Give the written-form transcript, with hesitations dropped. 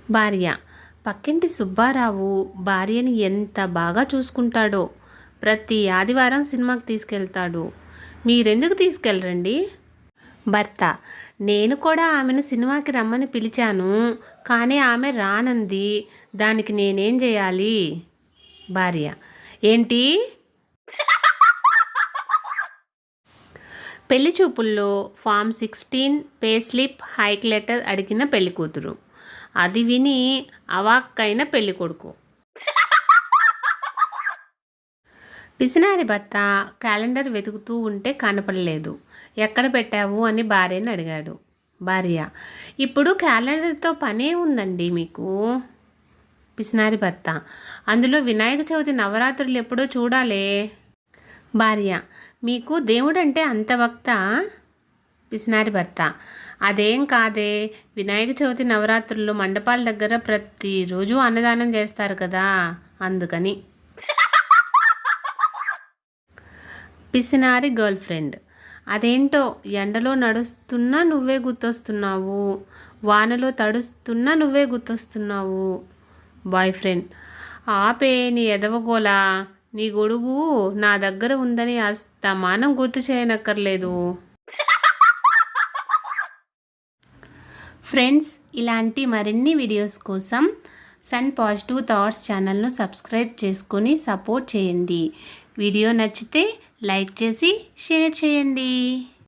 భార్య: పక్కింటి సుబ్బారావు భార్యని ఎంత బాగా చూసుకుంటాడో. ప్రతి ఆదివారం సినిమాకి తీసుకెళ్తాడు. మీరెందుకు తీసుకెళ్ళరండి? భర్త: నేను కూడా ఆమెను సినిమాకి రమ్మని పిలిచాను, కానీ ఆమె రానంది. దానికి నేనేం చేయాలి? భార్య: ఏంటి? పెళ్లి చూపుల్లో form 16 pay slip hike letter అడిగిన పెళ్లికూతురు. అది విని అవాక్కైన పెళ్ళికొడుకు. పిసినారి భర్త క్యాలెండర్ వెతుకుతూ ఉంటే కనపడలేదు. ఎక్కడ పెట్టావు అని భార్యని అడిగాడు. భార్య: ఇప్పుడు క్యాలెండర్తో పనే ఉందండి మీకు. పిసినారి భర్త: అందులో వినాయక చవితి నవరాత్రులు ఎప్పుడో చూడాలే. భార్య: మీకు దేవుడంటే అంత భక్తా? పిసినారి భర్త: అదేం కాదే, వినాయక చవితి నవరాత్రుల్లో మండపాల దగ్గర ప్రతిరోజు అన్నదానం చేస్తారు కదా, అందుకని. పిసినారి గర్ల్ ఫ్రెండ్: అదేంటో ఎండలో నడుస్తున్నా నువ్వే గుర్తొస్తున్నావు, వానలో తడుస్తున్నా నువ్వే గుర్తొస్తున్నావు. బాయ్ ఫ్రెండ్: ఆపే నీ ఎదవగోలా, నీ గొడుగు నా దగ్గర ఉందని అస్తమానం గుర్తు చేయనక్కర్లేదు. ఫ్రెండ్స్, ఇలాంటి మరిన్ని వీడియోస్ కోసం సన్ పాజిటివ్ థాట్స్ ఛానల్ను సబ్స్క్రైబ్ చేసుకొని సపోర్ట్ చేయండి. వీడియో నచ్చితే లైక్ చేసి షేర్ చేయండి.